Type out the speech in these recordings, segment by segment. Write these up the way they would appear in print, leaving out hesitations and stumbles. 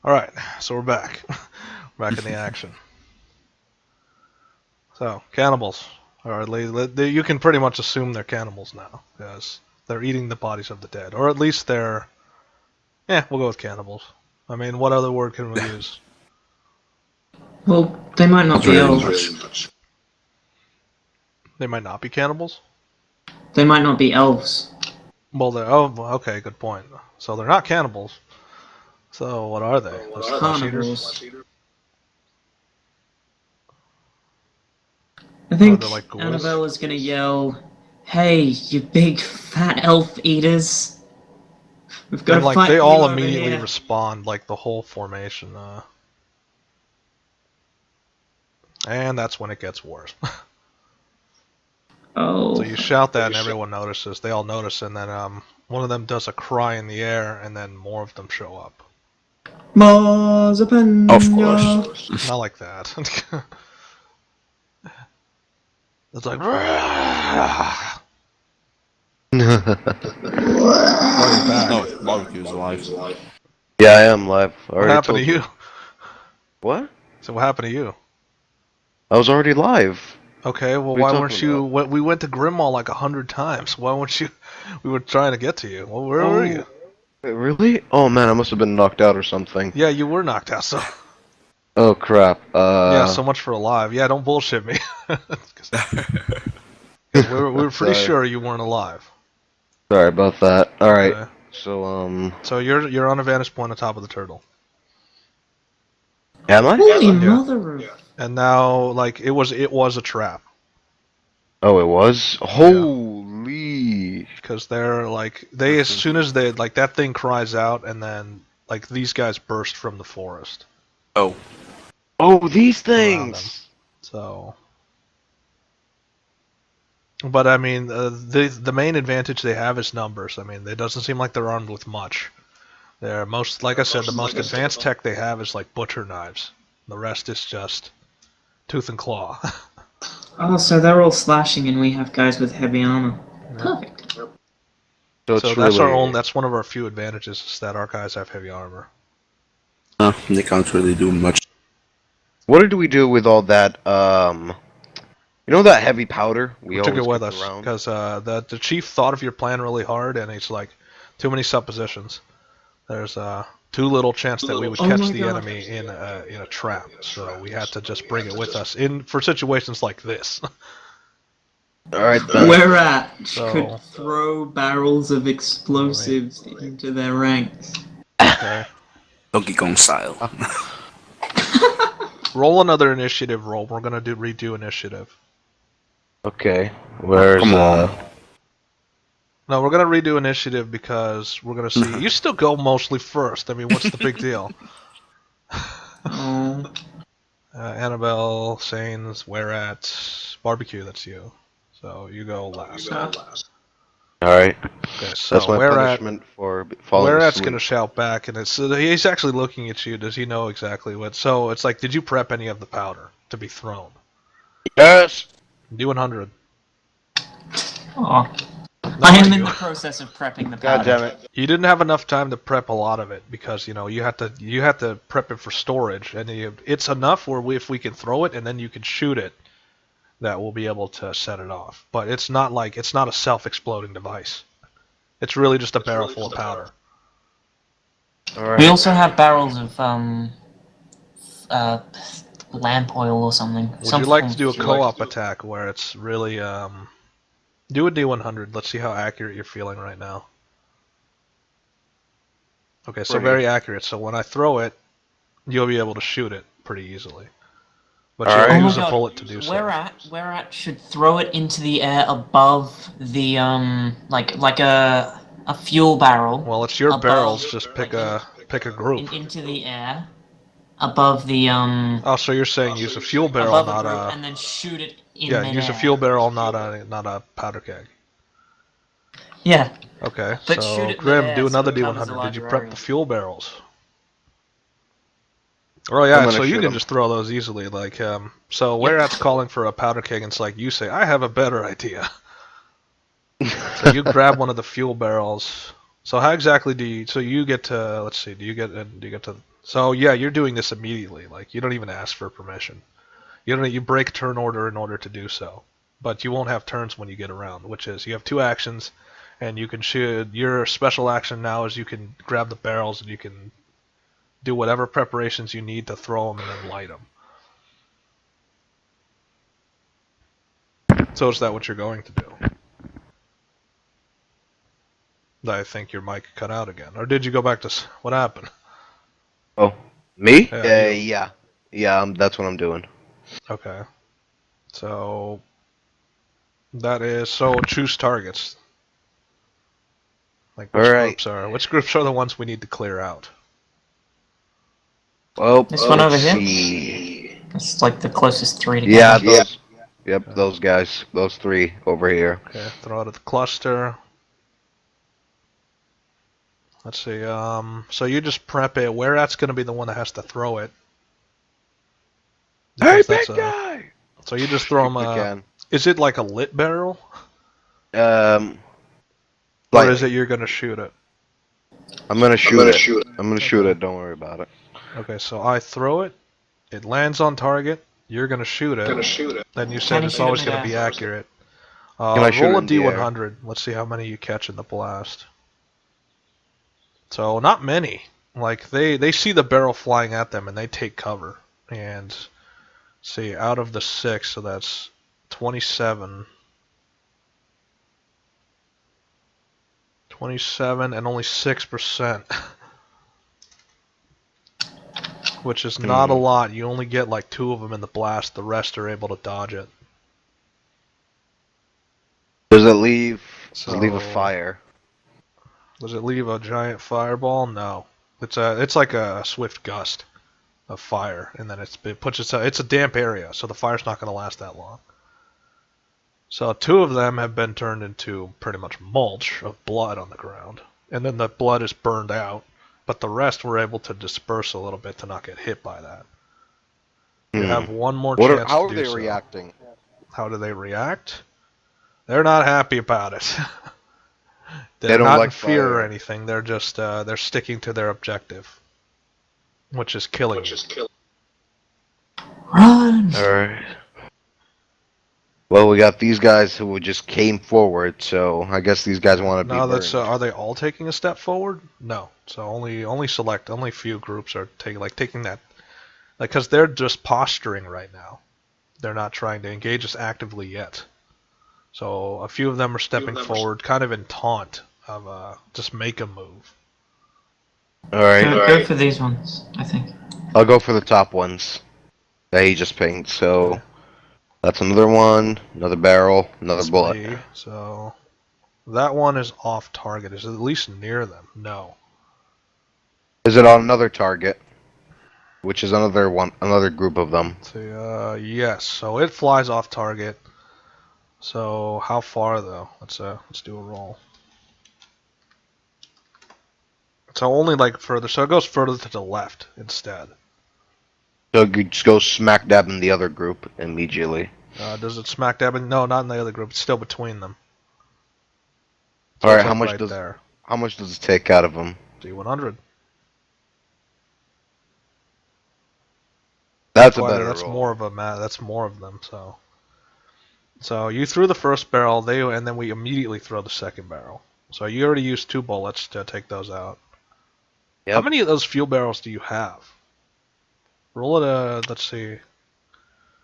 Alright, so we're back. We're back in the action. So, cannibals. Or at least, you can pretty much assume they're cannibals now, because they're eating the bodies of the dead. Or at least they're... Yeah, we'll go with cannibals. I mean, what other word can we use? Well, they might not be elves. They might not be cannibals? They might not be elves. Well, they're... Oh, okay, good point. So they're not cannibals. So what are they? Flesh eaters? I think like Annabelle is gonna yell, "Hey, you big fat elf eaters! We've got to fight they you all over immediately here." respond, like the whole formation. And that's when it gets worse. Oh. So you shout that and everyone notices. They all notice, and then one of them does a cry in the air, and then more of them show up. Marzipan. Of course. Not like that. It's like... No, barbecue's alive. Yeah, I am live. What happened to you? What? So what happened to you? I was already live. Okay, well, why weren't you... We went to Grimmauld like 100 times. Why weren't you... We were trying to get to you. Well, where were you? Wait, really? Oh man, I must have been knocked out or something. Yeah, you were knocked out, so... Oh crap. Yeah, so much for alive. Yeah, don't bullshit me. we were pretty sure you weren't alive. Sorry about that. Alright. Okay. So, So you're on a vantage point on top of the turtle. Am I? Holy mother of... And now, like, it was a trap. Oh, it was? Holy... Because they're, like, as soon as they, like, that thing cries out, and then, like, these guys burst from the forest. Oh. Oh, these things! So... But, I mean, the main advantage they have is numbers. I mean, it doesn't seem like they're armed with much. They're most, like I said, the most advanced tech they have is, like, butcher knives. The rest is just tooth and claw. Oh, so they're all slashing and we have guys with heavy armor. Perfect. So that's that's one of our few advantages, is that our guys have heavy armor. They can't really do much. What did we do with all that, you know that heavy powder? We took it with us, because the chief thought of your plan really hard, and he's like, too many suppositions. There's too little chance that we would catch the enemy in a trap, so we had to just bring it with us for situations like this. Alright then. Whereat could throw barrels of explosives into their ranks. Okay. Donkey Kong style. Roll another initiative roll. We're gonna redo initiative. Okay. Where's Come on. No, we're gonna redo initiative because we're gonna see. You still go mostly first. I mean, what's the big deal? Oh. Annabelle, Sains, Whereat, Barbecue. That's you. So you go last. Alright. Okay, so That's my punishment for falling Whereat's asleep. gonna shout back, and he's actually looking at you. Does he know exactly what? So it's like, did you prep any of the powder to be thrown? Yes! D100. Oh. I am in the process of prepping the powder. God damn it. You didn't have enough time to prep a lot of it because you had to prep it for storage, and it's enough where if we can throw it and then you can shoot it, that we'll be able to set it off. But it's not a self-exploding device. It's really just a barrel full of powder. Alright. We also have barrels of lamp oil or something. Would you like to do a co-op attack where it's really do a D100. Let's see how accurate you're feeling right now. Okay, so very accurate. So when I throw it, you'll be able to shoot it pretty easily. But you'll use a bullet to do so. Whereat should throw it into the air above the like a fuel barrel. Well, it's your barrels. Just pick a group. Into the air above the Oh, so you're saying use a fuel barrel, not a. and then shoot it in Yeah, midair. use a fuel barrel, not a powder keg. Yeah. Okay, But so shoot it Grim, midair do so another it covers a D100. Did you larger prep area. the fuel barrels? Oh yeah, so you can just throw those easily. Like, so Whereat's calling for a powder keg, and it's like you say, "I have a better idea." So you grab one of the fuel barrels. So how exactly do you? So you get to. Let's see. Do you get to So yeah, you're doing this immediately. Like you don't even ask for permission. You break turn order in order to do so. But you won't have turns when you get around, which is you have 2 actions, and you can shoot. Your special action now is you can grab the barrels and you can do whatever preparations you need to throw them and then light them. So is that what you're going to do? I think your mic cut out again. Or did you go back to... What happened? Oh, me? Yeah, Yeah, that's what I'm doing. Okay. So... That is... So choose targets. Like which groups are... Which groups are the ones we need to clear out? Well, This one over here? see. It's like the closest 3 together. Yeah, those. Yep, those guys. Those 3 over here. Okay, throw it at the cluster. Let's see, so you just prep it. Where that's going to be the one that has to throw it. Hey, Because big guy! So you just throw them, is it like a lit barrel? Or is it you're going to shoot it? I'm going to shoot it. I'm going to shoot it, don't worry about it. Okay, so I throw it. It lands on target. You're going to shoot it. Then you said it's always going to be accurate. Roll a D100. Let's see how many you catch in the blast. So not many. Like they see the barrel flying at them and they take cover. And see, out of the 6, so that's 27. 27 and only 6%. Which is not a lot. You only get like 2 of them in the blast. The rest are able to dodge it. Does it leave a fire? Does it leave a giant fireball? No. It's like a swift gust of fire, and then it's a damp area, so the fire's not going to last that long. So 2 of them have been turned into pretty much mulch of blood on the ground, and then the blood is burned out, but the rest were able to disperse a little bit to not get hit by that. You have one more chance to do so. How are they reacting? How do they react? They're not happy about it. They're not like in fear fire. or anything. They're just they're sticking to their objective, which is killing. Run! Alright. Well, we got these guys who just came forward, so I guess these guys want to be No, that's burned. are they all taking a step forward? No. So only few groups are taking that, like, because they're just posturing right now. They're not trying to engage us actively yet. So a few of them are stepping forward, kind of in taunt of just make a move. Alright. Go for these ones, I think. I'll go for the top ones that he just pinged, so that's another one, another barrel, another bullet. Me. So that one is off target. Is it at least near them? No. Is it on another target? Which is another group of them. So, yes. So it flies off target. So how far though? Let's do a roll. So only like further. So it goes further to the left instead. So you just go smack dab in the other group immediately. Does it smack dab in? No, not in the other group. It's still between them. So Alright, there. how much does it take out of them? D100. That's a better That's roll. more of a that's more of them. So you threw the first barrel, and then we immediately throw the second barrel. So you already used 2 bullets to take those out. Yep. How many of those fuel barrels do you have? Roll it. Let's see.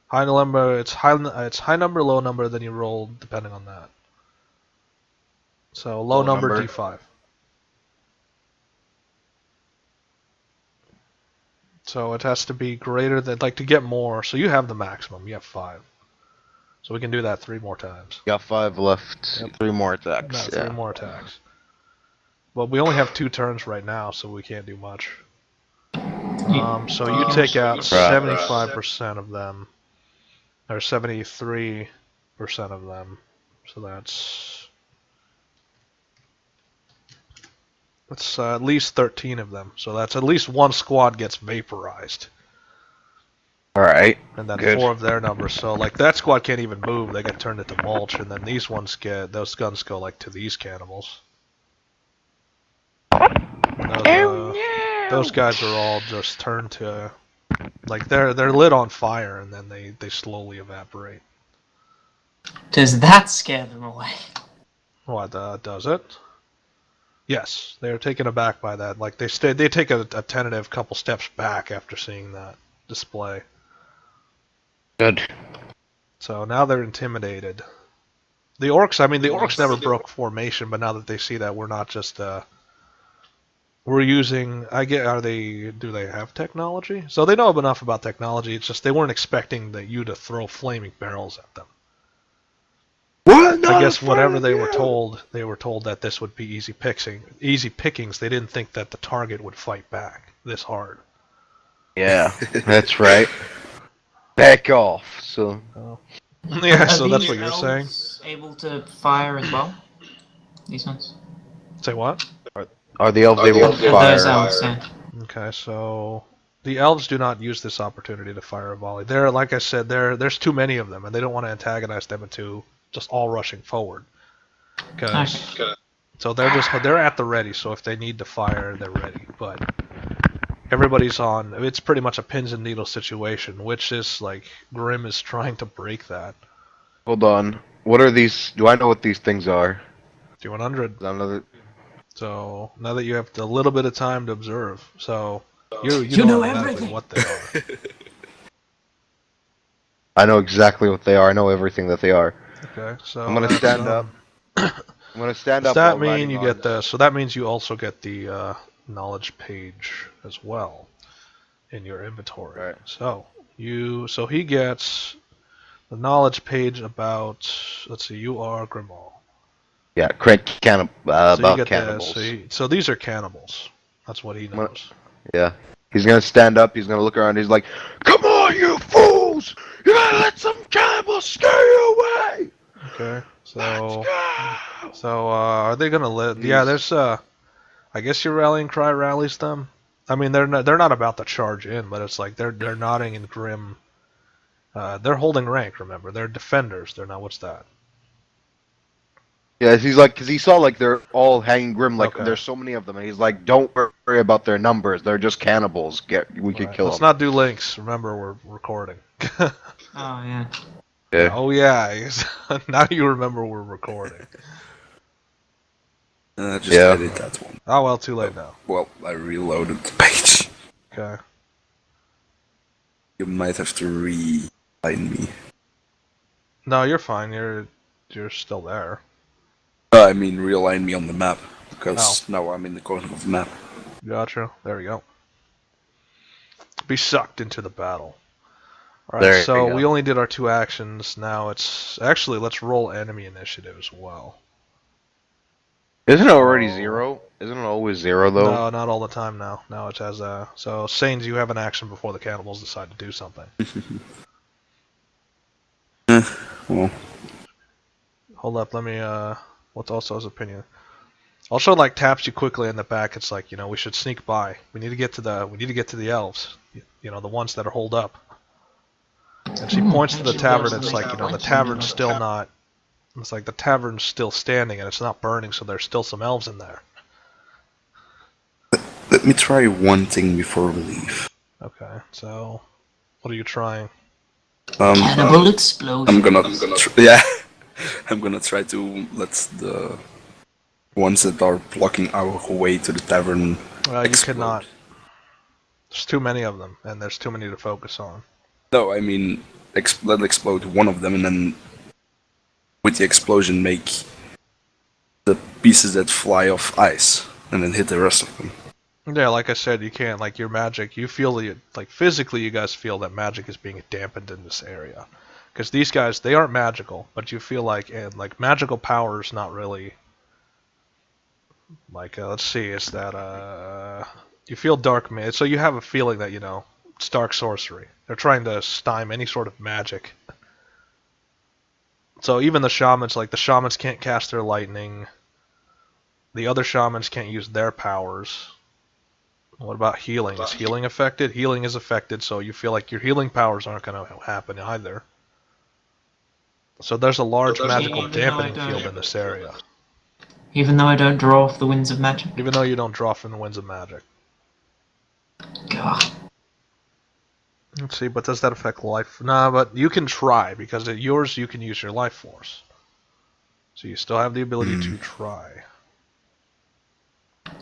High number. It's high number, low number. Then you roll depending on that. So low number D5. So it has to be greater than, like, to get more. So you have the maximum. You have 5. So we can do that 3 more times. Got 5 left. Yep. 3 more attacks. No, 3 more attacks. But we only have 2 turns right now, so we can't do much. So you take out 75% of them, or 73% of them. So that's at least 13 of them. So that's at least 1 squad gets vaporized. Alright. And then 4 of their numbers. So like that squad can't even move. They get turned into mulch, and then these ones those guns go like to these cannibals. Oh no! Those guys are all just turned to, like they're lit on fire and then they slowly evaporate. Does that scare them away? What does it? Yes, they're taken aback by that. Like they take a tentative couple steps back after seeing that display. Good. So now they're intimidated. The orcs, I mean, the orcs never broke formation, but now that they see that we're not just we're using, do they have technology? So they know enough about technology. It's just they weren't expecting you to throw flaming barrels at them. What? I guess whatever they were told that this would be easy pickings. They didn't think that the target would fight back this hard. Yeah, that's right. Back off. So. Yeah, so that's what you're saying. Able to fire as well? These ones? Say what? Are the elves able to fire? Those elves, yeah. Okay, so the elves do not use this opportunity to fire a volley. Like I said, there's too many of them, and they don't want to antagonize them into just all rushing forward. So they're at the ready. So if they need to fire, they're ready. But everybody's on. It's pretty much a pins and needles situation, which is like Grim is trying to break that. Hold on. What are these? Do I know what these things are? D100. Another. So now that you have a little bit of time to observe, so You know everything. What they are. I know exactly what they are. I know everything that they are. Okay, so I'm gonna stand up. I'm gonna stand up. Does that mean you get the? So that means you also get the knowledge page as well in your inventory. Right. So he gets the knowledge page about. Let's see, you are Grimal. Yeah, about cannibals. So these are cannibals. That's what he knows. Yeah. He's gonna stand up, he's gonna look around, he's like, "Come on, you fools! You gotta let some cannibals scare you away!" Okay, so are they gonna let? Yeah, there's I guess your rallying cry rallies them. I mean, they're not about to charge in, but it's like they're nodding in grim. They're holding rank. Remember, they're defenders. They're not. What's that? Yeah, he's like, because he saw like they're all hanging grim, like Okay. there's so many of them, and he's like, "Don't worry about their numbers. They're just cannibals. We could kill them." Let's not do links. Remember, we're recording. Oh, yeah. Yeah. Oh yeah. Now you remember we're recording. Just edit that one. Oh well, too late now. Well, I reloaded the page. Okay. You might have to re-line me. No, you're fine. You're still there. I mean, realign me on the map, because now I'm in the corner of the map. Gotcha. There we go. Be sucked into the battle. There Alright, so you go. we only did our 2 actions. Now it's... Actually, let's roll enemy initiative as well. Isn't it already 0? Isn't it always 0 though? No, not all the time now. Now it has a... So, Sains, you have an action before the cannibals decide to do something. Well, Hold up, let me... What's also his opinion? Also, like, taps you quickly in the back. It's like, we should sneak by. We need to get to the elves. The ones that are holed up. And she points to the tavern. It's like, the tavern's still not... It's like the tavern's still standing and it's not burning, so there's still some elves in there. let me try one thing before we leave. Okay, so... What are you trying? Cannibal explosion. I'm gonna yeah. I'm gonna try to let the ones that are blocking our way to the tavern You explode. cannot. There's too many of them, and there's too many to focus on. No, I mean, let explode one of them, and then with the explosion make the pieces that fly off ice, and then hit the rest of them. Yeah, like I said, you can't, like, your magic, you feel, physically you guys feel that magic is being dampened in this area. Because these guys, they aren't magical, but you feel like magical power is not really, let's see, is that, you feel dark, so you have a feeling that, it's dark sorcery. They're trying to stymie any sort of magic. So even the shamans can't cast their lightning. The other shamans can't use their powers. What about healing? Is healing affected? Healing is affected, so you feel like your healing powers aren't going to happen either. So there's a large magical dampening field in this area. Even though I don't draw off the winds of magic? Even though you don't draw from the winds of magic. God. Let's see, but does that affect life? Nah, but you can try, because at yours you can use your life force. So you still have the ability to try.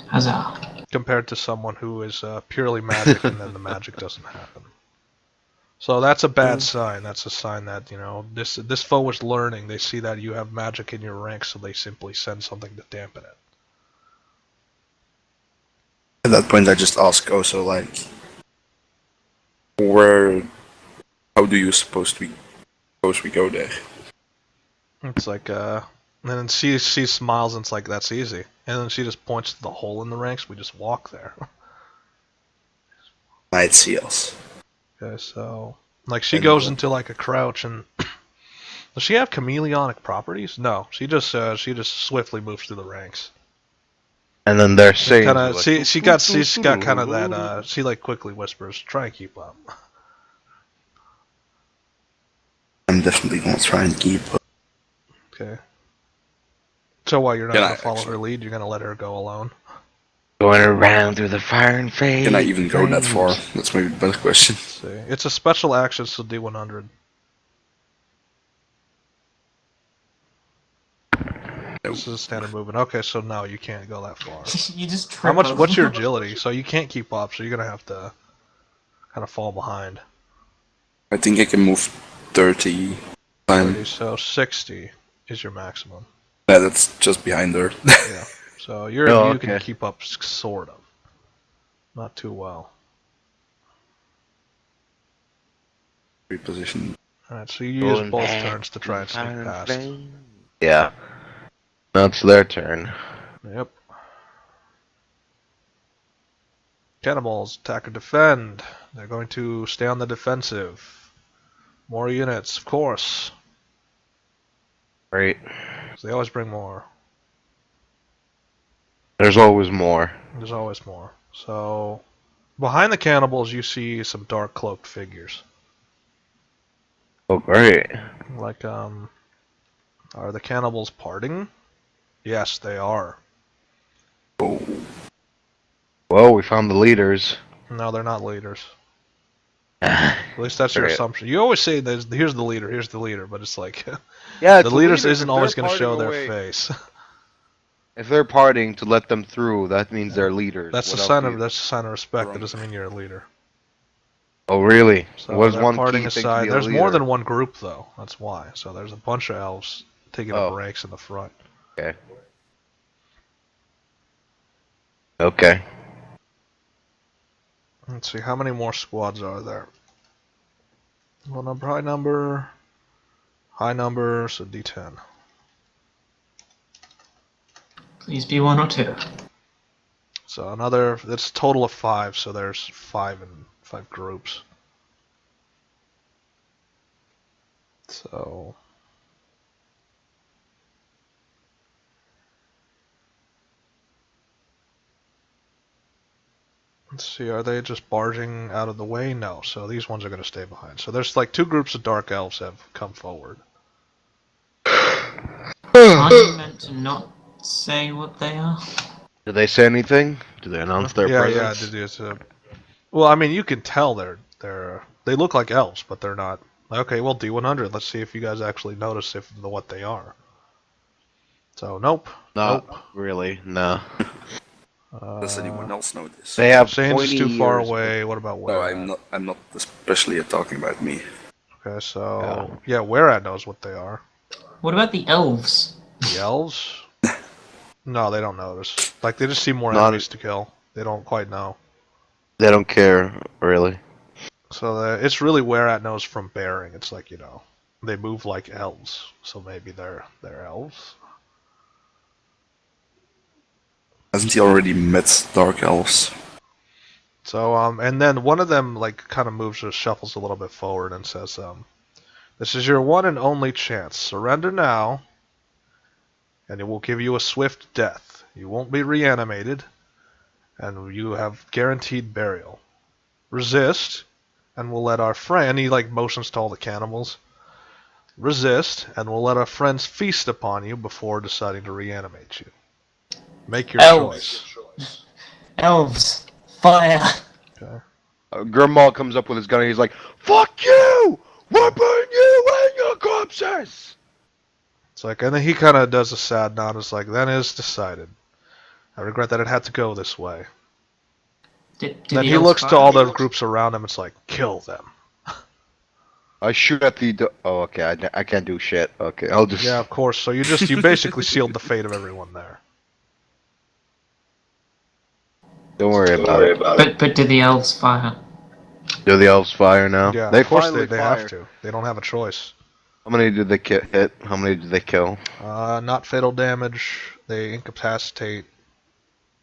Huzzah. Compared to someone who is purely magic and then the magic doesn't happen. So that's a bad sign. That's a sign that, you know, this foe is learning. They see that you have magic in your ranks, so they simply send something to dampen it. At that point, I just ask also, like, how do you suppose we go there? It's like, and then she smiles and it's like, that's easy. And then she just points to the hole in the ranks. We just walk there. Night seals. Okay, so like she goes into like a crouch and does she have chameleonic properties? No, she just swiftly moves through the ranks. And then they're saying, Kinda, like, she's got kind of that. She like quickly whispers, "Try and keep up." I'm definitely gonna try and keep up. Okay. So while you're not Can gonna I follow actually- her lead, you're gonna let her go alone. going around through the fire and flames. Can I even go that far? That's maybe the better question. Let's see, it's a special action, so D100. This is standard movement. Okay, so no, you can't go that far. You just trip How much? over. What's your agility? So you can't keep up, so you're gonna have to kind of fall behind. I think I can move 30 times. So 60 is your maximum. Yeah, that's just behind her. Yeah. So you can okay. keep up sort of, not too well. Reposition. All right, so you use both turns to try and sneak past. Yeah. Now it's their turn. Yep. Cannibals, attack or defend. They're going to stay on the defensive. More units, of course. Right. 'Cause they always bring more. There's always more. There's always more. So, behind the cannibals, you see some dark cloaked figures. Oh, great. Like, are the cannibals parting? Yes, they are. Oh, Well, we found the leaders. No, they're not leaders. At least that's your Right. assumption. You always say here's the leader, but it's like Yeah, the leaders isn't always going to show their face. If they're parting to let them through, that means they're leaders. That's a What sign else of respect. That doesn't mean you're a leader. Oh, really? So Was they're one parting key thing to aside. be a There's more leader? than one group though. That's why. So there's a bunch of elves taking up Oh. ranks in the front. Okay. Okay. Let's see, how many more squads are there? Low number, high number, so D10. Please be one or two. So it's a total of 5, so there's 5 groups. So let's see, are they just barging out of the way? No, so these ones are going to stay behind. So there's like 2 groups of dark elves have come forward. Aren't you meant to not say what they are? Did they say anything? Did they announce their presence? Yeah. Well, I mean, you can tell they look like elves, but they're not. Okay, well, D100. Let's see if you guys actually notice what they are. So nope. Not Nope. really. No. does anyone else know this? They have Shane's is 20 too far years, away. What about where? No, I'm not especially talking about me. Okay, so yeah, Whereat knows what they are. What about the elves? The elves? No, they don't notice. Like they just see more Not- enemies to kill. They don't quite know. They don't care, really. So it's really Whereat knows from bearing. It's like, you know, they move like elves, so maybe they're elves. Hasn't he already met Dark Elves? So and then one of them like kind of moves or shuffles a little bit forward and says, "This is your one and only chance. Surrender now, and it will give you a swift death. You won't be reanimated, and you have guaranteed burial. Resist, and we'll let our friend." And he like motions to all the cannibals. Resist, and we'll let our friends feast upon you before deciding to reanimate you. Make your Elves. choice. Elves. Fire. Okay. Grimmauld comes up with his gun and he's like, "Fuck you! We're burning you and your corpses!" It's like, and then he kind of does a sad nod. It's like, then is decided. I regret that it had to go this way. Did Then the he elves looks fire? to all the groups around him. It's like, kill them. I shoot at the. Oh, okay. I can't do shit. Okay, I'll just. Yeah, of course. So you basically sealed the fate of everyone there. Don't worry about it. But did the elves fire? Do the elves fire now? Yeah, They of course finally they fire. have to. They don't have a choice. How many did they hit? How many did they kill? Not fatal damage. They incapacitate.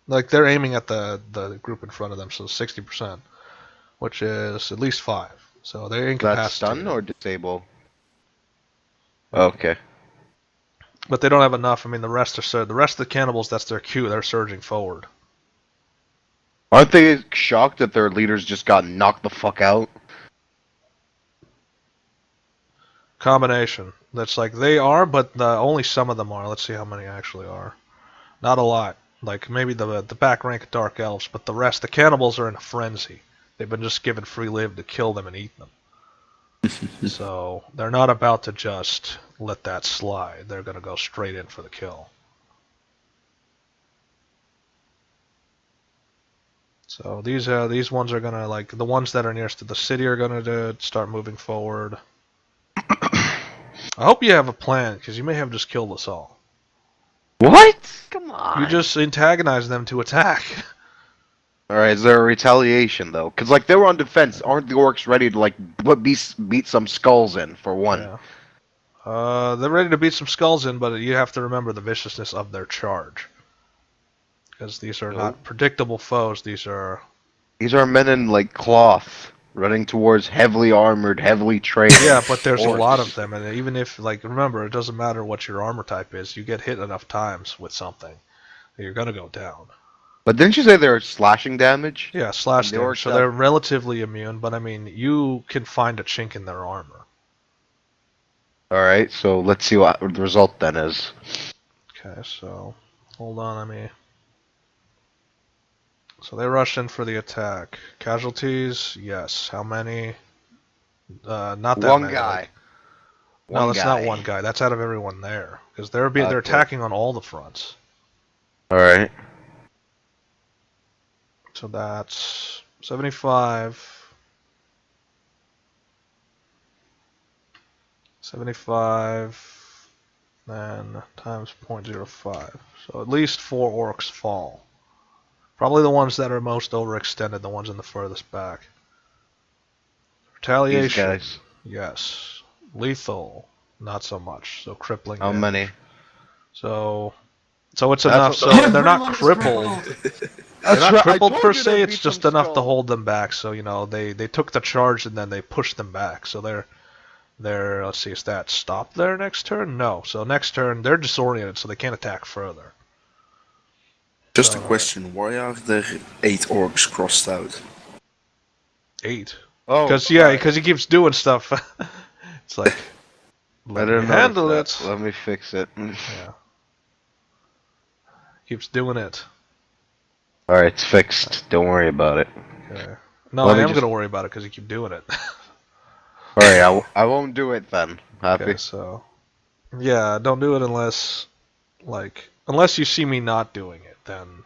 Like, they're aiming at the group in front of them, so 60%, which is at least 5. So they're incapacitated. That's stun or disable? Okay. But they don't have enough. I mean, the rest of the cannibals, that's their cue. They're surging forward. Aren't they shocked that their leaders just got knocked the fuck out? Combination. That's like, they are, but only some of them are. Let's see how many actually are. Not a lot. Like, maybe the back rank dark elves, but the rest, the cannibals are in a frenzy. They've been just given free live to kill them and eat them. So, they're not about to just let that slide. They're going to go straight in for the kill. So these ones are gonna, like, the ones that are nearest to the city are gonna start moving forward. I hope you have a plan, because you may have just killed us all. What? Come on. You just antagonize them to attack. Alright, is there a retaliation though? Because like they were on defense, aren't the orcs ready to like beat some skulls in for one? Yeah. They're ready to beat some skulls in, but you have to remember the viciousness of their charge. Because these are not predictable foes. These are men in like cloth running towards heavily armored, heavily trained. Yeah, but there's orcs. a lot of them, and even if, like, remember, it doesn't matter what your armor type is. You get hit enough times with something, you're gonna go down. But didn't you say they're slashing damage? Yeah, slash The damage. orcs So have- they're relatively immune, but I mean, you can find a chink in their armor. Alright, so let's see what the result then is. Okay, so hold on, So they rush in for the attack. Casualties, yes. How many? Not that One many. guy. Like, no, that's not one guy. That's out of everyone there, because they're Okay. attacking on all the fronts. Alright. So that's 75. 75, then times 0.05. So at least 4 orcs fall. Probably the ones that are most overextended, the ones in the furthest back. Retaliation. These guys. Yes. Lethal. Not so much. So crippling. How damage. many? So it's That's enough. what- So they're not Everyone's crippled. crippled. They're not right, I crippled told per you se, they'd it's beat just some enough to skulls. hold them back. So, they took the charge and then they pushed them back. So they're let's see, is that stop their next turn? No. So next turn they're disoriented, so they can't attack further. Just a question, why are there 8 orcs crossed out? 8. Oh, Because he keeps doing stuff. It's like, I let didn't me handle notice it. that. Let me fix it. Yeah. Keeps doing it. Alright, it's fixed. Don't worry about it. Okay. No, Let I me am just- gonna worry about it because you keep doing it. Alright, I won't do it then. Happy? Okay, so yeah, don't do it unless you see me not doing it. Then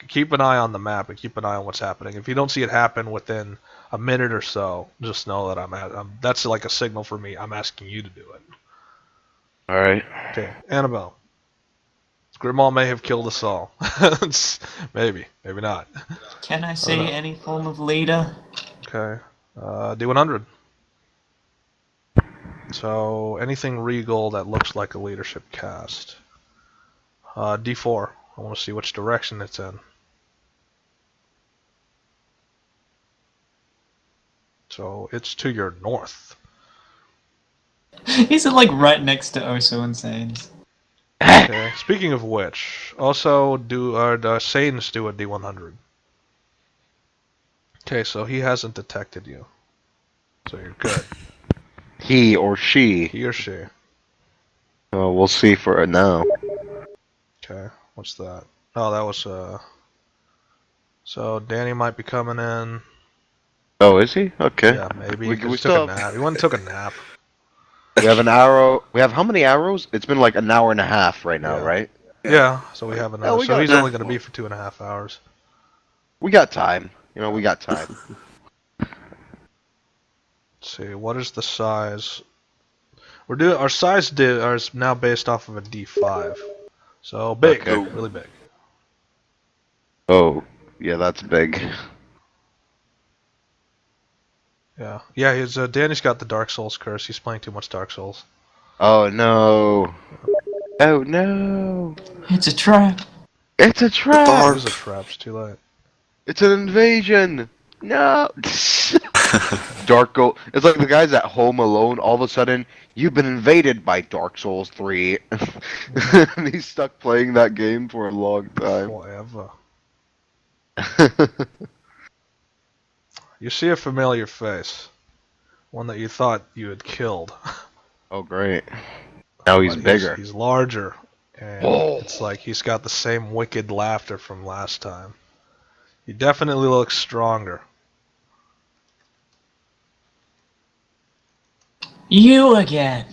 keep an eye on the map and keep an eye on what's happening. If you don't see it happen within a minute or so, just know that that's like a signal for me. I'm asking you to do it. Alright. Okay, Annabelle. Grimmauld may have killed us all. Maybe not. Can I see any form of leader? Okay, D100. So anything regal that looks like a leadership cast. D4. I want to see which direction it's in. So it's to your north. Is it like right next to Oh So Insane? Okay. Speaking of which, also the Saiyans do a D100. Okay, so he hasn't detected you. So you're good. He or she. He or she. Oh, we'll see for it now. Okay, what's that? Oh, that was So Danny might be coming in. Oh, is he? Okay. Yeah, maybe. We He took still a nap. He went and took a nap. We have an arrow. We have how many arrows? It's been like an hour and a half right now, Yeah. right? Yeah, so we have another. we So got he's that. only going to be for 2.5 hours. We got time. You know, we got time. Let's see, what is the size? We're doing our size is now based off of a D5. So big, Okay. really big. Oh, yeah, that's big. Yeah, yeah. His Danny's got the Dark Souls curse. He's playing too much Dark Souls. Oh no. Oh no. It's a trap. It's a trap. It is a trap. It's too late. It's an invasion. No. Dark Gold. It's like the guys at home alone. All of a sudden, you've been invaded by Dark Souls 3. And he's stuck playing that game for a long time. Forever. You see a familiar face. One that you thought you had killed. Oh, great. Now he's But bigger. He's larger. And Whoa. it's like he's got the same wicked laughter from last time. He definitely looks stronger. You again.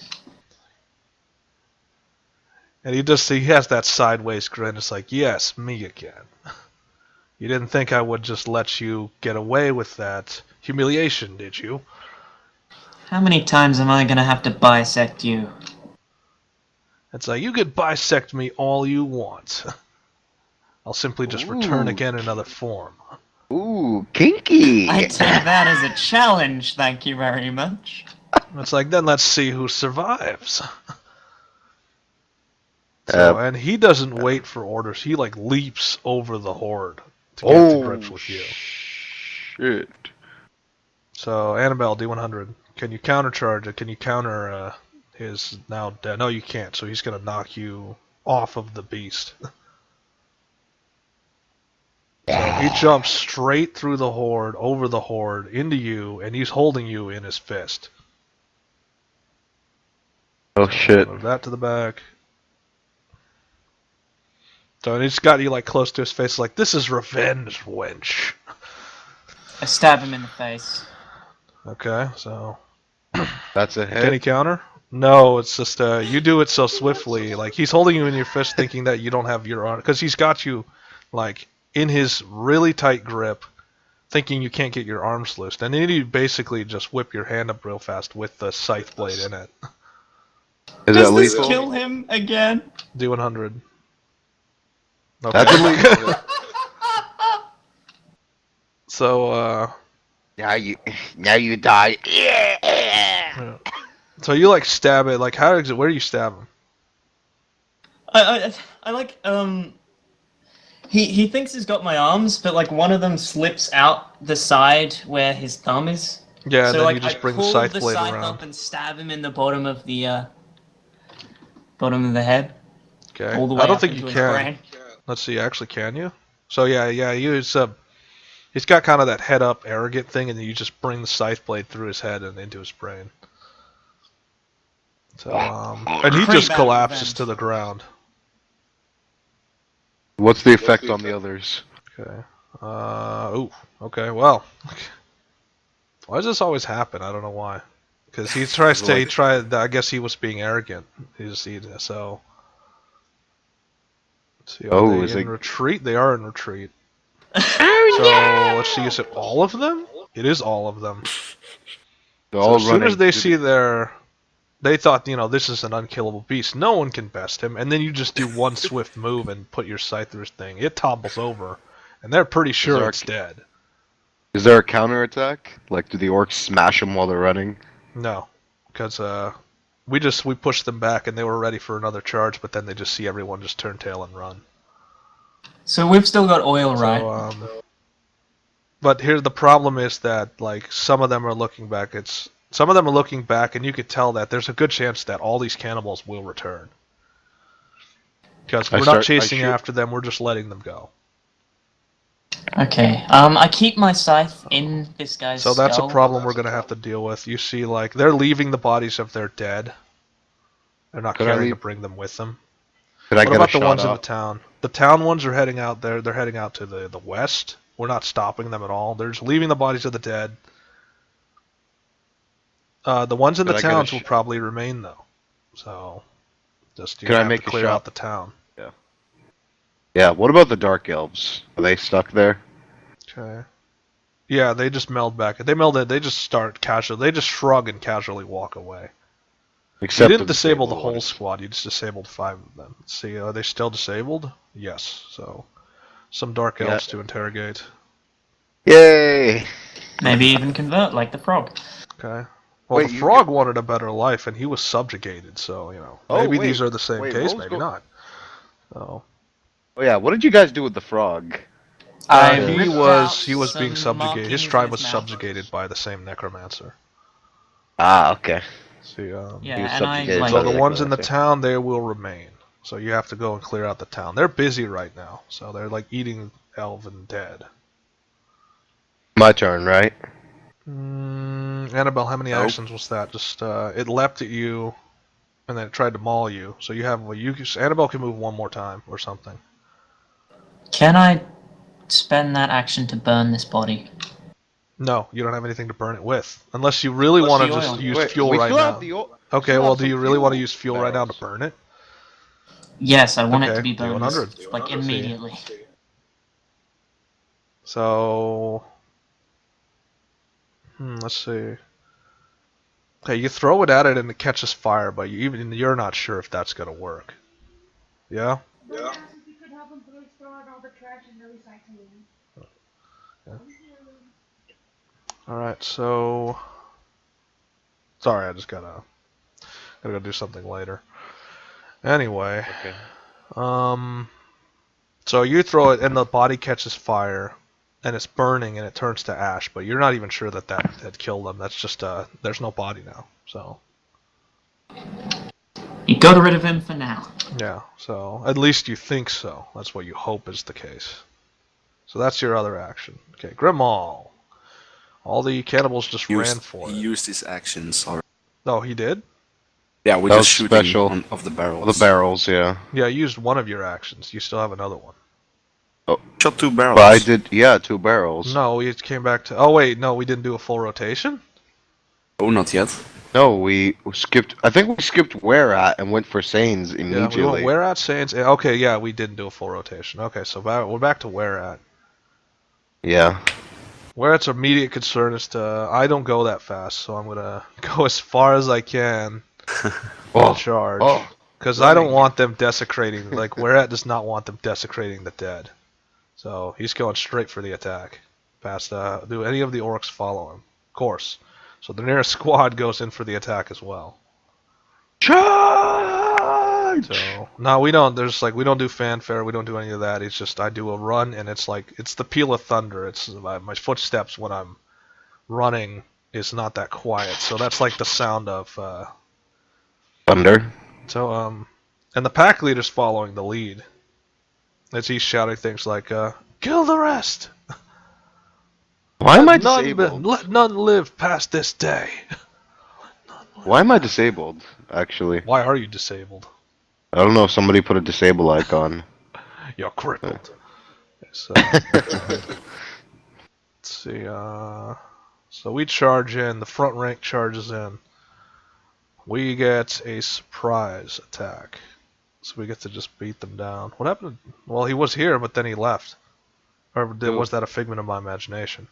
And he has that sideways grin. It's like, yes, me again. You didn't think I would just let you get away with that humiliation, did you? How many times am I gonna have to bisect you? It's like, you could bisect me all you want. I'll simply just return Ooh. again in another form. Ooh, kinky. I take that as a challenge, thank you very much. It's like, then let's see who survives. So, and he doesn't wait for orders. He like leaps over the horde to get to grips with you. Shit. So, Annabelle, D100. Can you countercharge it? Can you counter his now dead? No, you can't. So he's going to knock you off of the beast. So he jumps straight through the horde, over the horde, into you, and he's holding you in his fist. Oh shit. Move that to the back. So and he's got you like close to his face, like, this is revenge, wench. I stab him in the face. Okay, so That's a can he hit. counter? No, it's just you do it so swiftly. Like he's holding you in your fist, thinking that you don't have your arm, because he's got you like in his really tight grip, thinking you can't get your arms loose. And then you basically just whip your hand up real fast with the scythe blade in it. Is Does that this lethal? kill him again? D100. Okay. That's illegal. So now you die. Yeah. so you like stab it. Like how does it? Where do you stab him? I like he thinks he's got my arms, but like one of them slips out the side where his thumb is. Yeah, and So then like you just I bring the pull scythe the blade scythe around. up and stab him in the bottom of the head. Okay. All the way I don't up think you into his can. brain. Let's see. Actually, can you? So yeah, he's got kind of that head up, arrogant thing, and then you just bring the scythe blade through his head and into his brain. So and he Pretty just bad collapses revenge. to the ground. What's the effect on the others? Okay. Ooh. Okay. Well. Why does this always happen? I don't know why. Because he tries to. He tried. I guess he was being arrogant. So. Let's see. Oh, Are is they it- in retreat? They are in retreat. Oh, So let's see. Is it all of them? It is all of them. They're So all as soon running as they to see they thought, this is an unkillable beast. No one can best him. And then you just do one swift move and put your scythe through his thing. It topples over, and they're pretty sure there- it's dead. Is there a counterattack? Like, do the orcs smash them while they're running? No, because we pushed them back, and they were ready for another charge. But then they just see everyone just turn tail and run. So we've still got oil, right? So, but here the problem is that like some of them are looking back. Some of them are looking back, and you could tell that there's a good chance that all these cannibals will return. Because we're not chasing after them, we're just letting them go. Okay. I keep my scythe in this guy's So that's a skull. problem we're going to have to deal with. You see, like, they're leaving the bodies of their dead. They're not caring to bring them with them. Could I What get about a the shot ones in up? the town? The town ones are heading out there. They're heading out to the west. We're not stopping them at all. They're just leaving the bodies of the dead. The ones in the towns will probably remain, though. So, just you have to clear out the town. Yeah. Yeah, what about the Dark Elves? Are they stuck there? Okay. Yeah, they just meld back. They melded. They just start casually. They just shrug and casually walk away. Except you didn't disable the whole squad. You just disabled 5 of them. Let's see, are they still disabled? Yes. So, some Dark Elves to interrogate. Yay! Maybe even convert like the frog. Okay. Well, the frog wanted a better life, and he was subjugated. So maybe these are the same case. Maybe not. So. Oh yeah, what did you guys do with the frog? He was being subjugated. His tribe was subjugated by the same necromancer. Ah, okay. See, and so the ones in the town, they will remain. So you have to go and clear out the town. They're busy right now, so they're like eating elven dead. My turn, right? Annabelle, how many actions was that? Just it leapt at you, and then it tried to maul you. So you have Annabelle can move one more time or something. Can I spend that action to burn this body? No, you don't have anything to burn it with. Unless you really want to just use fuel right now. Okay, well, do you really want to use fuel right now to burn it? Yes, I want it to be burned, like, immediately. So... let's see. Okay, you throw it at it and it catches fire, but you're not sure if that's going to work. Yeah? Yeah. If you could help him throw out all the trash in the recycling. Yeah. Alright, so... Sorry, I just gotta go do something later. Anyway. Okay. So you throw it and the body catches fire, and it's burning and it turns to ash, but you're not even sure that had killed them. That's just, there's no body now, so... You got rid of him for now. Yeah, so at least you think so. That's what you hope is the case. So that's your other action. Okay, Grimmaul. All the cannibals just ran for it. He used his actions already. Oh, he did? Yeah, we just shooting of the barrels. The barrels, yeah. Yeah, you used one of your actions. You still have another one. Oh, shot 2 barrels. But I did, yeah, 2 barrels. No, we came back to... Oh, wait, no, we didn't do a full rotation? Oh, not yet. No, we skipped... I think we skipped where at and went for Sains immediately. Yeah, we went where at, Sains... Okay, yeah, we didn't do a full rotation. Okay, so we're back to where at. Yeah. Where it's immediate concern is to... I don't go that fast, so I'm gonna go as far as I can in charge. Because I don't want them desecrating... Like, Whereat does not want them desecrating the dead. So, he's going straight for the attack. Past, do any of the orcs follow him? Of course. So the nearest squad goes in for the attack as well. Charge! So, no, we don't. We don't do fanfare. We don't do any of that. It's just I do a run, and it's the peal of thunder. It's my footsteps when I'm running is not that quiet. So that's like the sound of thunder. So and the pack leader's following the lead as he's shouting things like "Kill the rest." Why am I disabled? Let none live past this day. Why am I disabled, actually? Why are you disabled? I don't know, somebody put a disable icon. You're crippled. So, let's see, so we charge in, the front rank charges in. We get a surprise attack. So we get to just beat them down. What happened? Well, he was here, but then he left. Or was that a figment of my imagination?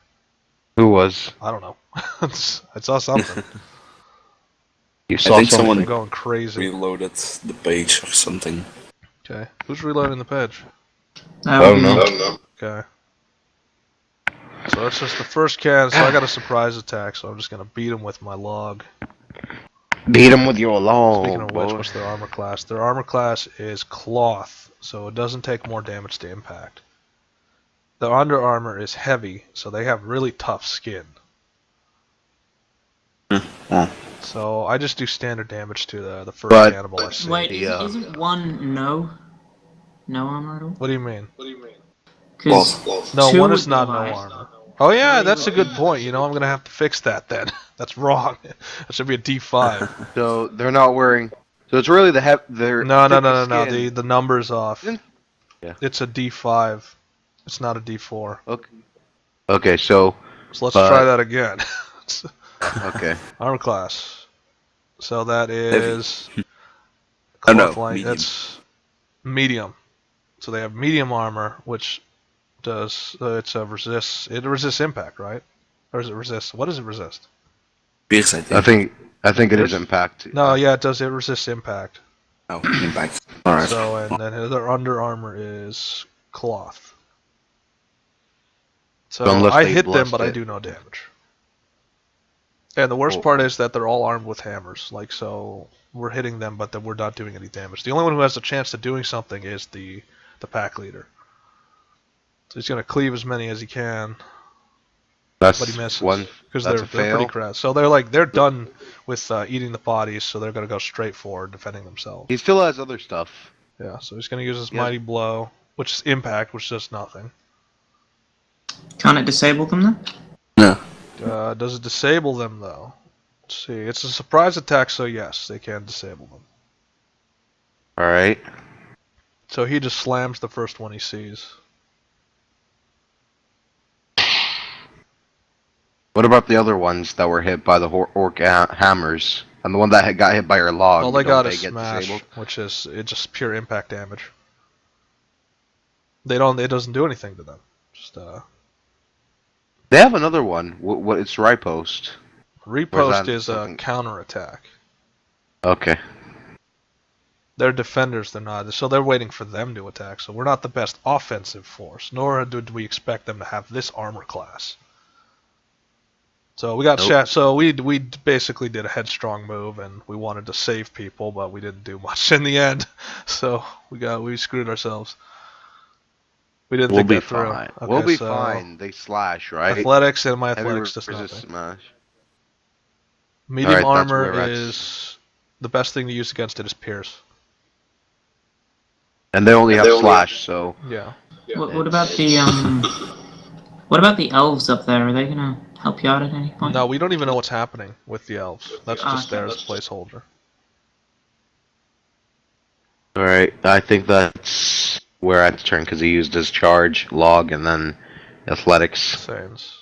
Who was? I don't know. I saw something. You saw someone going crazy. Reloaded the page or something. Okay. Who's reloading the page? I don't know. Okay. So it's just the first can, so I got a surprise attack, so I'm just gonna beat him with my log. Beat him with your log. Speaking of which, what's their armor class? Their armor class is cloth, so it doesn't take more damage to impact. The under armor is heavy, so they have really tough skin. So I just do standard damage to the first cannibal I see. Wait, isn't one no armor at all? What do you mean? No, one is not no armor. Oh yeah, that's a good point. I'm gonna have to fix that then. That's wrong. That should be a D5. So they're not wearing. So it's really their. No. The number's off. Yeah. It's a D5. It's not a D4. Okay. Okay, so let's try that again. okay. Armor class. So that Heavy. is Oh no, Cloth-like, medium. that's medium. So they have medium armor, which does it resists impact, right? Or does it resist? What does it resist? Pierce, I I think. think it is Pierce? impact. No, yeah, it does. It resists impact. Oh, impact. Alright. So and then their under armor is cloth. So Unless I they hit them, blessed but I it. do no damage. And the worst Oh. part is that they're all armed with hammers. Like, so we're hitting them, but then we're not doing any damage. The only one who has a chance of doing something is the pack leader. So he's gonna cleave as many as he can, That's but he misses one. because That's they're a fail. pretty crass. So they're done with eating the bodies, so they're gonna go straight forward, defending themselves. He still has other stuff. Yeah, so he's gonna use his Yeah. mighty blow, which is impact, which does nothing. Can't it disable them then? No. Does it disable them though? Let's see. It's a surprise attack, so yes, they can disable them. All right. So he just slams the first one he sees. What about the other ones that were hit by the orc hammers, and the one that got hit by your log? Well, they don't got a get smash, disabled? which is it's just pure impact damage. They don't. It doesn't do anything to them. Just They have another one. What? It's riposte. repost that is a something- counter attack. Okay. They're defenders. They're not. So they're waiting for them to attack. So we're not the best offensive force, nor did we expect them to have this armor class. So we got Nope. So we basically did a headstrong move, and we wanted to save people, but we didn't do much in the end. So we screwed ourselves. We didn't We'll think be that through. fine. Okay, We'll be so fine. They slash, right? Athletics, and my Heavy athletics does resist nothing. smash. Medium Alright, that's armor where is the best thing to use against it is pierce. And they only have slash, so Yeah. What about the What about the elves up there? Are they gonna help you out at any point? No, we don't even know what's happening with the elves. That's just Okay. there as a placeholder. all right. I think that's where I have to turn because he used his charge, log, and then athletics. Sains.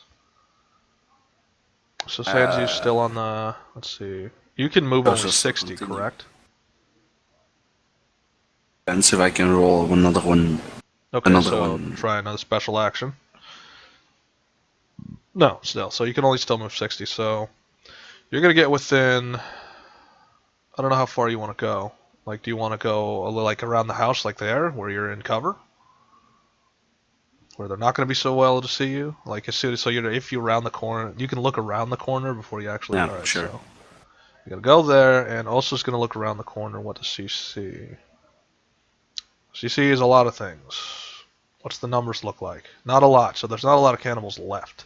So Sains, you still on the? Let's see. You can move Oh, only so 60, continue. correct? Depends if I can roll another one. Okay, Another so one. try another special action. No, still. So you can only still move 60. So you're gonna get within. I don't know how far you want to go. Like, do you want to go a little like around the house, like there, where you're in cover, where they're not going to be so well to see you? Like as soon as if you round the corner, you can look around the corner before you actually. Yeah, Alright, sure. So you're gonna go there, and also is gonna look around the corner. What does she see? She sees a lot of things. What's the numbers look like? Not a lot. So there's not a lot of cannibals left.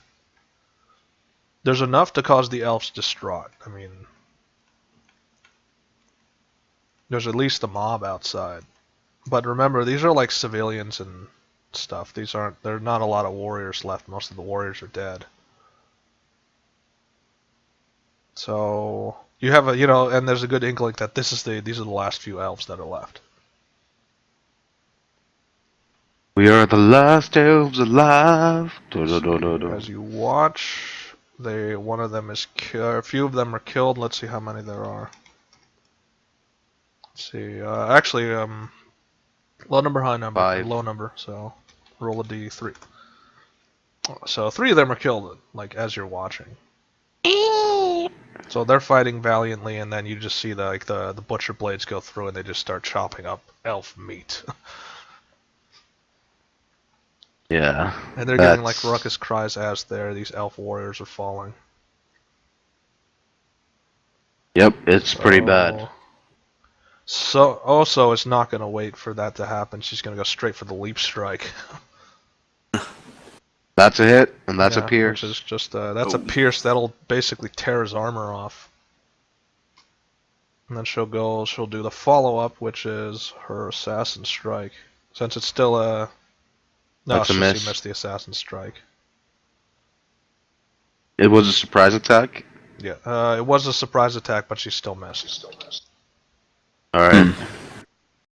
There's enough to cause the elves distraught. I mean, there's at least a mob outside. But remember, these are like civilians and stuff. There are not a lot of warriors left. Most of the warriors are dead. So you have and there's a good inkling that these are the last few elves that are left. We are the last elves alive. Do, do, do, do, do. As you watch, one of them is a few of them are killed. Let's see how many there are. Let's see. Actually, low number, high number. 5. Low number. So roll a d3. So 3 of them are killed, like as you're watching. So they're fighting valiantly, and then you just see the butcher blades go through, and they just start chopping up elf meat. Yeah. And they're getting like ruckus cries as these elf warriors are falling. Yep, it's pretty bad. So also, it's not going to wait for that to happen. She's going to go straight for the leap strike. That's a hit, and that's a Yeah, pierce. Which is just that's a pierce that'll basically tear his armor off. And then she'll do the follow up, which is her assassin strike. Since it's still a no, That's a she miss. missed the assassin strike. It was a surprise attack. Yeah, it was a surprise attack, but she still missed. All right.